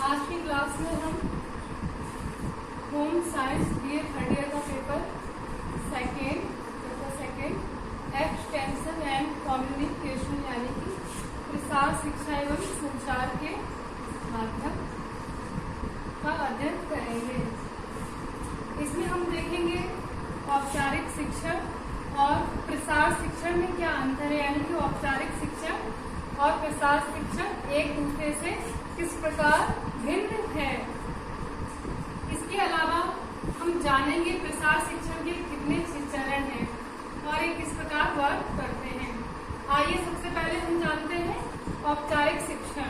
आज की क्लास में हम home science BA third year का paper second extension and communication यानी कि प्रसार शिक्षा एवं संचार के माध्यम का अध्ययन करेंगे। इसमें हम देखेंगे औपचारिक शिक्षण और प्रसार शिक्षण में क्या अंतर है, यानी कि औपचारिक शिक्षण और प्रसार शिक्षण एक दूसरे से किस प्रकार भिन्न है। इसके अलावा हम जानेंगे प्रसार शिक्षण के कितने चरण हैं और ये किस प्रकार वर्क करते हैं। आइए सबसे पहले हम जानते हैं औपचारिक शिक्षण।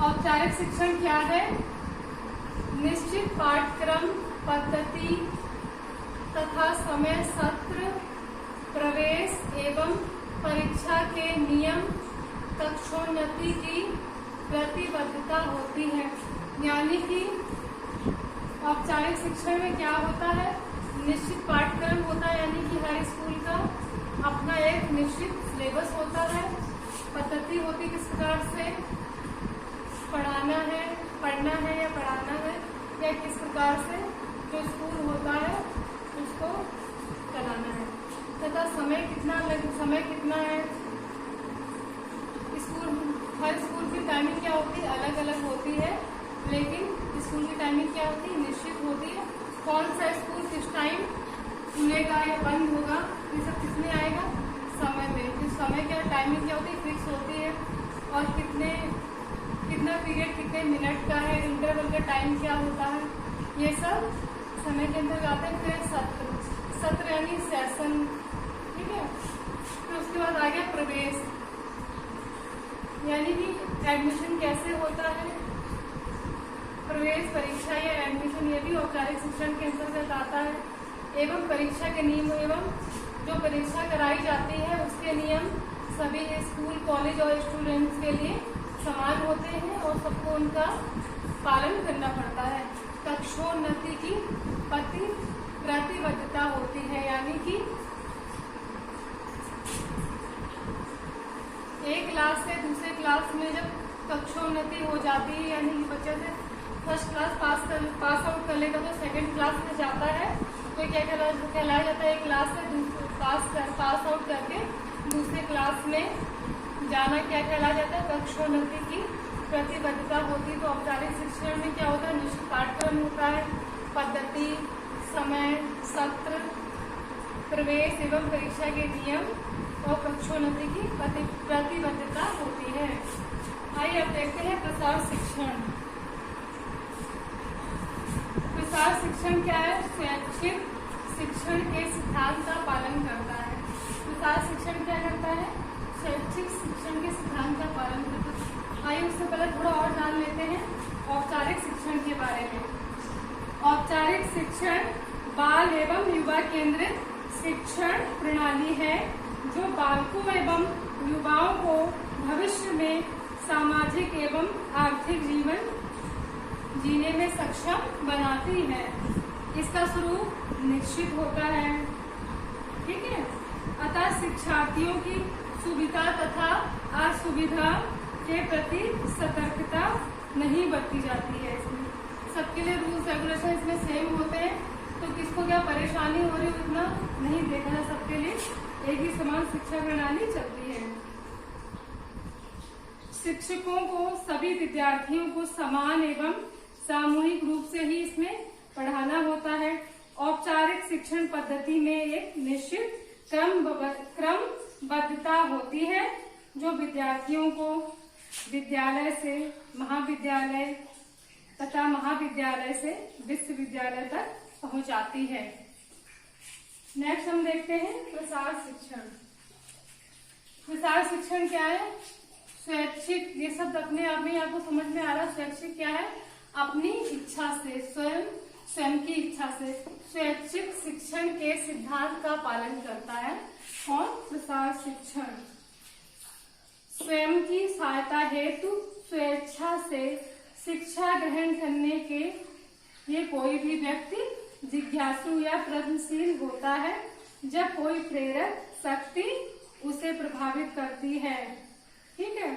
औपचारिक शिक्षण क्या है? निश्चित पाठ्यक्रम, पद्धति तथा समय, सत्र, प्रवेश एवं परीक्षा के नियम, कक्षोन्नति की प्रतिबद्धता होती है। यानी कि औपचारिक शिक्षण में क्या होता है? निश्चित पाठ्यक्रम होता है, यानी कि हर स्कूल का अपना एक निश्चित सिलेबस होता है। पद्धति होती किस प्रकार से पढ़ाना है, पढ़ना है या पढ़ाना है, या किस प्रकार से जो स्कूल होता है उसको चलाना है। तथा समय कितना है। हर स्कूल की टाइमिंग क्या होती है? अलग अलग होती है, लेकिन स्कूल की टाइमिंग क्या होती है? निश्चित होती है। कौन सा स्कूल किस टाइम खुलेगा या बंद होगा, ये सब किसमें आएगा? समय में। तो समय क्या टाइमिंग क्या होती है? फिक्स होती है। और कितना पीरियड कितने मिनट का है, इंटरवल का टाइम क्या होता है, ये सब समय के अंदर आते हैं। फिर सत्र यानी सेशन, ठीक है। फिर उसके बाद आ गया प्रवेश, यानी कि एडमिशन कैसे होता है। प्रवेश परीक्षा या एडमिशन ये भी औपचारिक शिक्षण के अंतर्गत आता है। एवं परीक्षा के नियम एवं जो परीक्षा कराई जाती है उसके नियम सभी स्कूल, कॉलेज और स्टूडेंट्स के लिए समान होते हैं और सबको उनका पालन करना पड़ता है। कक्षोन्नति की प्रतिबद्धता होती है, यानी कि एक क्लास से दूसरे क्लास में जब कक्षोन्नति हो जाती है, यानी कि बच्चा से फर्स्ट क्लास पास आउट कर लेगा तो सेकंड क्लास में जाता है, तो क्या कहलाया जाता है? एक क्लास से पास आउट करके दूसरे क्लास में जाना क्या कहलाया जाता है? कक्षोन्नति की प्रतिबद्धता होती। तो औपचारिक शिक्षण में क्या होता है? निश्चित पाठ्यक्रम होता है, पद्धति, समय, सत्र, प्रवेश एवं परीक्षा के नियम और कक्षोन्नति की प्रतिबद्धता होती है। आइए अब देखते हैं प्रसार शिक्षण। प्रसार शिक्षण क्या है? शैक्षिक शिक्षण के सिद्धांत का पालन करता है। प्रसार शिक्षण क्या करता है? शैक्षिक शिक्षण के सिद्धांत का पालन करता है। आइए उससे पहले थोड़ा और जान लेते हैं औपचारिक शिक्षण के बारे में। औपचारिक शिक्षण बाल एवं युवा केंद्रित शिक्षण प्रणाली है जो बालकों एवं युवाओं को भविष्य में सामाजिक एवं आर्थिक जीवन जीने में सक्षम बनाती है। इसका स्वरूप निश्चित होता है, ठीक है। अतः शिक्षार्थियों की सुविधा तथा असुविधा के प्रति सतर्कता नहीं बरती जाती है। इसमें सबके लिए रूल्स रेगुलेशन इसमें सेम होते हैं, तो किसको क्या परेशानी हो रही है उतना नहीं देखा जा, सबके लिए एक ही समान शिक्षा प्रणाली चलती है। शिक्षकों को सभी विद्यार्थियों को समान एवं सामूहिक रूप से ही इसमें पढ़ाना होता है। औपचारिक शिक्षण पद्धति में एक निश्चित क्रमबद्धता होती है जो विद्यार्थियों को विद्यालय से महाविद्यालय तथा महाविद्यालय से विश्वविद्यालय तक पहुंचाती है। नेक्स्ट हम देखते हैं प्रसार शिक्षण। प्रसार शिक्षण क्या है? स्वैच्छिक, ये शब्द अपने आप में आपको समझ में आ रहा है। स्वैच्छिक क्या है? अपनी इच्छा से, स्वयं की इच्छा से स्वैच्छिक शिक्षण के सिद्धांत का पालन करता है। कौन? प्रसार शिक्षण। स्वयं की सहायता हेतु स्वेच्छा से शिक्षा ग्रहण करने के ये कोई भी व्यक्ति जिज्ञासु या प्रयत्नशील होता है जब कोई प्रेरक शक्ति उसे प्रभावित करती है। ठीक है।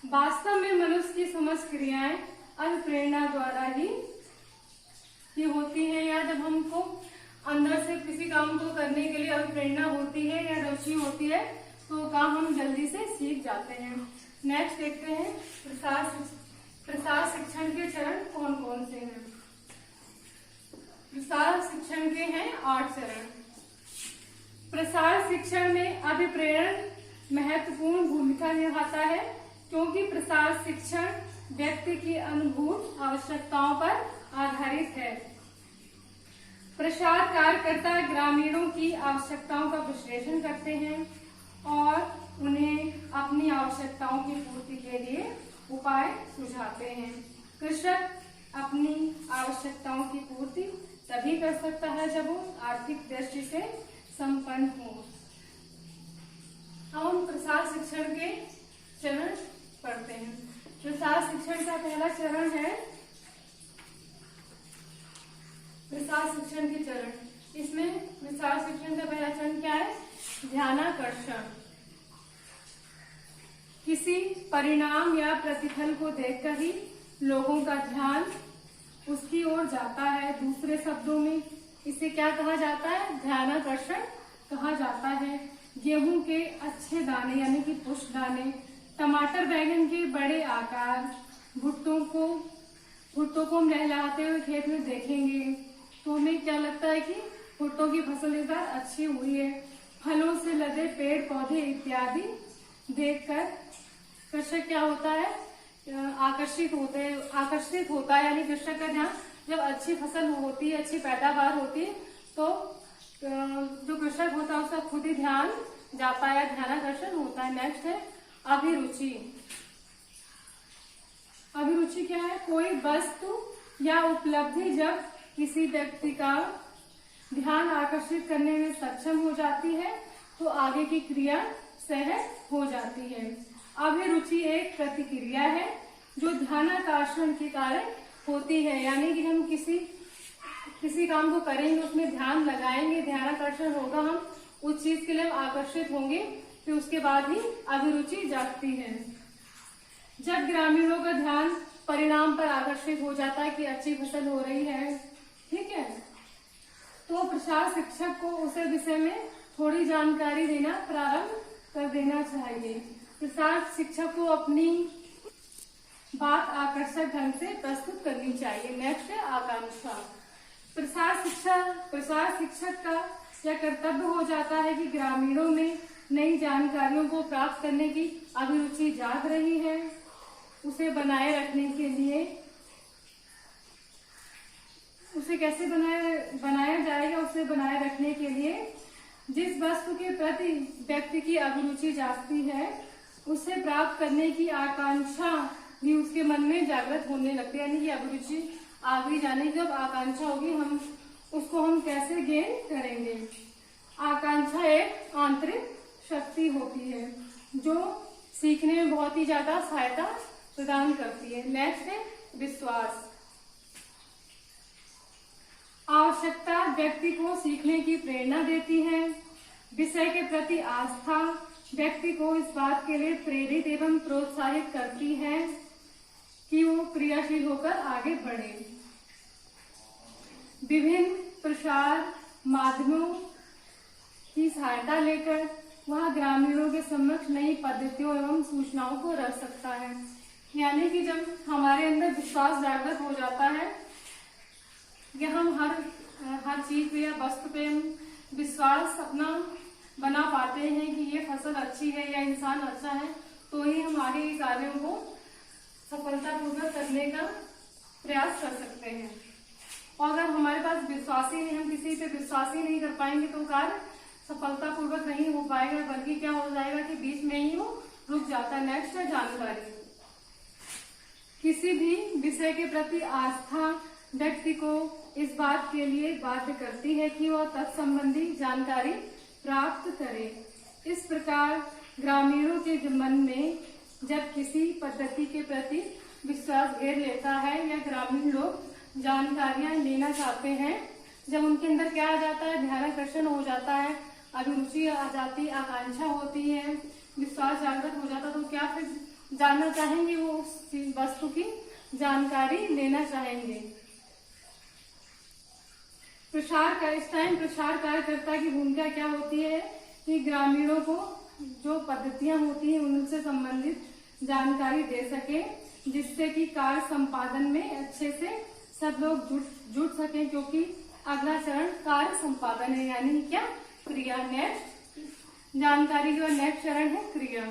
वास्तव में मनुष्य की समस्त क्रियाएं अभिप्रेरणा द्वारा ही होती है, या जब हमको अंदर से किसी काम को करने के लिए अभिप्रेरणा होती है या रुचि होती है तो काम हम जल्दी से सीख जाते हैं। नेक्स्ट देखते हैं प्रसार शिक्षण के चरण कौन कौन से हैं। प्रसार शिक्षण के हैं 8 चरण। प्रसार शिक्षण में अभिप्रेरण महत्वपूर्ण भूमिका निभाता है, क्योंकि प्रसार शिक्षण व्यक्ति की अनुभूत आवश्यकताओं पर आधारित है। प्रसार कार्यकर्ता ग्रामीणों की आवश्यकताओं का विश्लेषण करते हैं और उन्हें अपनी आवश्यकताओं की पूर्ति के लिए उपाय सुझाते हैं। कृषक अपनी आवश्यकताओं की पूर्ति तभी कर सकता है जब वो आर्थिक दृष्टि से संपन्न हो। हम प्रसार शिक्षण के चरण पढ़ते हैं। प्रसार शिक्षण का पहला चरण है प्रसार शिक्षण के चरण। इसमें प्रसार शिक्षण का पहला चरण क्या है? ध्यानाकर्षण। किसी परिणाम या प्रतिफल को देखकर ही लोगों का ध्यान उसकी ओर जाता है। दूसरे शब्दों में इसे क्या कहा जाता है? ध्यानाकर्षण कहा जाता है। गेहूं के अच्छे दाने यानी कि पुष्ट दाने, टमाटर बैगन के बड़े आकार, भुट्टों को हम लहलहाते हुए खेत में देखेंगे तो हमें क्या लगता है कि भुट्टों की फसल इस बार अच्छी हुई है। फलों से लदे पेड़ पौधे इत्यादि देखकर कृषक क्या होता है? आकर्षित होता है। यानी कृषक का ध्यान जब अच्छी फसल होती है, अच्छी पैदावार होती है तो जो कृषक होता है उसका खुद ही ध्यान जाता है, ध्यानाकर्षण होता है। नेक्स्ट है अभिरुचि। अभिरुचि क्या है? कोई वस्तु या उपलब्धि जब किसी व्यक्ति का ध्यान आकर्षित करने में सक्षम हो जाती है तो आगे की क्रिया सहज हो जाती है। अभिरुचि एक प्रतिक्रिया है जो ध्यानाकर्षण के कारण होती है। यानी कि हम किसी काम को करेंगे, उसमें ध्यान लगाएंगे, ध्यानाकर्षण होगा, हम उस चीज के लिए आकर्षित होंगे, फिर उसके बाद ही अभिरुचि जागती है। जब ग्रामीणों का ध्यान परिणाम पर आकर्षित हो जाता है कि अच्छी फसल हो रही है, ठीक है, तो प्रसार शिक्षक को उस विषय में थोड़ी जानकारी देना प्रारंभ कर देना चाहिए। प्रसार शिक्षक को अपनी बात आकर्षक ढंग से प्रस्तुत करनी चाहिए। नेक्स्ट है आकांक्षा। प्रसार शिक्षक का यह कर्तव्य हो जाता है कि ग्रामीणों में नई जानकारियों को प्राप्त करने की अभिरुचि जाग रही है, उसे बनाए रखने के लिए उसे कैसे बनाया जाएगा? उसे बनाए रखने के लिए जिस वस्तु के प्रति व्यक्ति की अभिरुचि जागती है उसे प्राप्त करने की आकांक्षा भी उसके मन में जागृत होने लगती है। यानी कि अभिरुचि आगे जाने की जब आकांक्षा होगी हम कैसे गेन करेंगे? आकांक्षा एक आंतरिक शक्ति होती है जो सीखने में बहुत ही ज्यादा सहायता प्रदान करती है। नेक्स्ट है विश्वास। आवश्यकता व्यक्ति को सीखने की प्रेरणा देती है। विषय के प्रति आस्था व्यक्ति को इस बात के लिए प्रेरित एवं प्रोत्साहित करती है कि वो क्रियाशील होकर आगे बढ़े। विभिन्न प्रसार माध्यमों की सहायता लेकर वह ग्रामीणों के समक्ष नई पद्धतियों एवं सूचनाओं को रख सकता है। यानी कि जब हमारे अंदर विश्वास जागृत हो जाता है कि हम हर चीज पे या वस्तु पे विश्वास अपना बना पाते हैं कि ये फसल अच्छी है या इंसान अच्छा है, तो ही हम आगे के कार्यों को सफलतापूर्वक करने का प्रयास कर सकते हैं। और अगर हमारे पास विश्वास ही नहीं, हम किसी पे विश्वास ही नहीं कर पाएंगे तो कार्य सफलतापूर्वक नहीं हो पाएगा, बल्कि क्या हो जाएगा कि बीच में ही वो रुक जाता है। नेक्स्ट है जानकारी। किसी भी विषय के प्रति आस्था व्यक्ति को इस बात के लिए बाध्य करती है कि वह तत्संबंधी जानकारी प्राप्त करे। इस प्रकार ग्रामीणों के मन में जब किसी पद्धति के प्रति विश्वास घेर लेता है या ग्रामीण लोग जानकारियां लेना चाहते हैं, जब उनके अंदर क्या आ जाता है? ध्यानाकर्षण हो जाता है, अभिरुचि आ जाती, आकांक्षा होती है, विश्वास जागृत हो जाता, तो क्या फिर जानना चाहेंगे, वो उस वस्तु की जानकारी लेना चाहेंगे। इस टाइम प्रसार कार्यकर्ता की भूमिका क्या होती है कि ग्रामीणों को जो पद्धतियां होती हैं उनसे संबंधित जानकारी दे सके, जिससे कि कार्य संपादन में अच्छे से सब लोग जुट सके, क्योंकि अगला चरण कार्य संपादन है, यानी क्या, क्रिया। नेक्स्ट जानकारी के बाद नेक्स्ट चरण है क्रिया।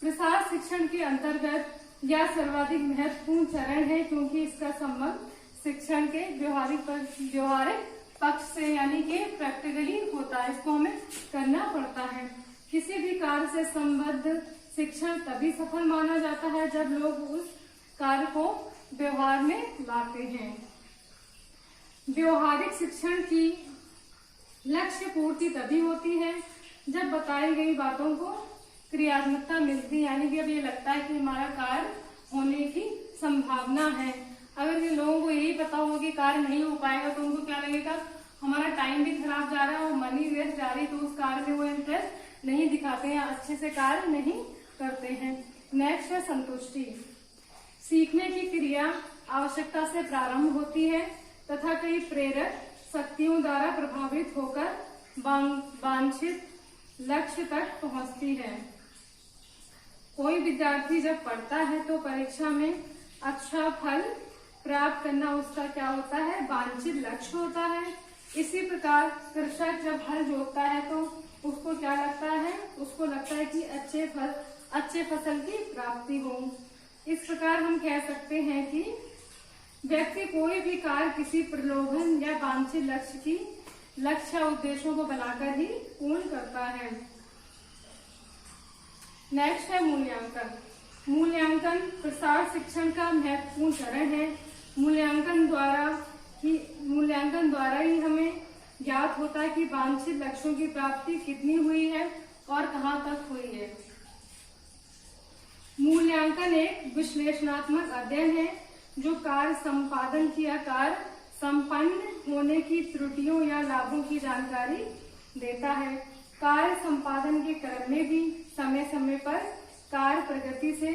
प्रसार शिक्षण के अंतर्गत यह सर्वाधिक महत्वपूर्ण चरण है, क्योंकि इसका संबंध शिक्षण के व्यवहारिक पक्ष से यानी कि प्रैक्टिकली होता है, इसको हमें करना पड़ता है। किसी भी कार्य से संबद्ध शिक्षण तभी सफल माना जाता है जब लोग उस कार्य को व्यवहार में लाते हैं। व्यवहारिक शिक्षण की लक्ष्य पूर्ति तभी होती है जब बताई गई बातों को क्रियात्मकता मिलती है, यानी कि अब ये लगता है कि हमारा कार्य होने की संभावना है। अगर ये लोगों को यही पता होगा कि कार्य नहीं हो पाएगा तो उनको क्या लगेगा, हमारा टाइम भी खराब जा रहा है और मनी वेस्ट जा रही, तो उस कार्य में वो इंटरेस्ट नहीं दिखाते हैं, अच्छे से कार्य नहीं करते हैं। नेक्स्ट है संतुष्टि। सीखने की क्रिया आवश्यकता से प्रारंभ होती है तथा कई प्रेरक शक्तियों द्वारा प्रभावित होकर वांछित लक्ष्य तक पहुंचती है। कोई विद्यार्थी जब पढ़ता है तो परीक्षा में अच्छा फल प्राप्त करना उसका क्या होता है, वांछित लक्ष्य होता है। इसी प्रकार कृषक जब हल जोतता है तो उसको क्या लगता है, उसको लगता है कि अच्छे फसल की प्राप्ति हो। इस प्रकार हम कह सकते हैं कि व्यक्ति कोई भी कार्य किसी प्रलोभन या वांछित लक्ष्य उद्देश्यों को बनाकर ही पूर्ण करता है। नेक्स्ट है मूल्यांकन। मूल्यांकन प्रसार शिक्षण का महत्वपूर्ण चरण है। मूल्यांकन द्वारा ही हमें ज्ञात होता है कि वांछित लक्ष्यों की प्राप्ति कितनी हुई है और कहां तक हुई है। मूल्यांकन एक विश्लेषणात्मक अध्ययन है जो कार्य संपादन किया कार्य संपन्न होने की त्रुटियों या लाभों की जानकारी देता है। कार्य संपादन के क्रम में भी समय समय पर कार्य प्रगति से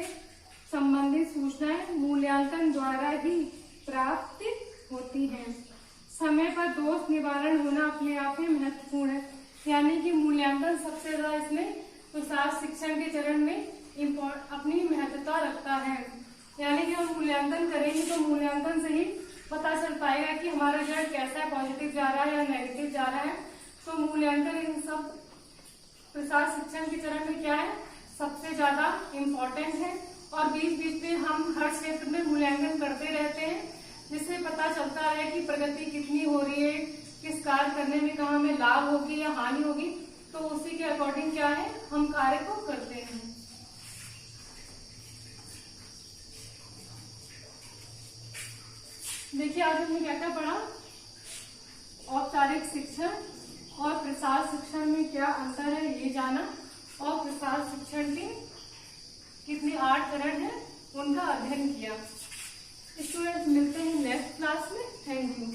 संबंधित सूचनाएं मूल्यांकन द्वारा ही प्राप्त होती हैं। समय पर दोष निवारण होना अपने आप में महत्वपूर्ण है, यानी कि मूल्यांकन सबसे ज्यादा इसमें प्रसार शिक्षण के चरण में अपनी महत्वता रखता है। यानी कि हम मूल्यांकन करेंगे तो मूल्यांकन से ही पता चल पाएगा कि हमारा रिजल्ट कैसा है, पॉजिटिव जा रहा है या नेगेटिव जा रहा है। तो मूल्यांकन इन सब प्रसार शिक्षण के चरण में क्या है, सबसे ज्यादा इम्पोर्टेंट है। और बीच बीच में हम हर क्षेत्र में मूल्यांकन करते रहते हैं, जिससे पता चलता है कि प्रगति कितनी हो रही है, किस कार्य करने में कहाँ हमें लाभ होगी या हानि होगी, तो उसी के अकॉर्डिंग क्या है हम कार्य को करते हैं। देखिए आज हमने क्या क्या पढ़ा, औपचारिक शिक्षण और प्रसार शिक्षण में क्या अंतर है ये जाना, और प्रसार शिक्षण के कितने 8 चरण है उनका अध्ययन किया। स्टूडेंट्स मिलते हैं नेक्स्ट क्लास में। Thank you.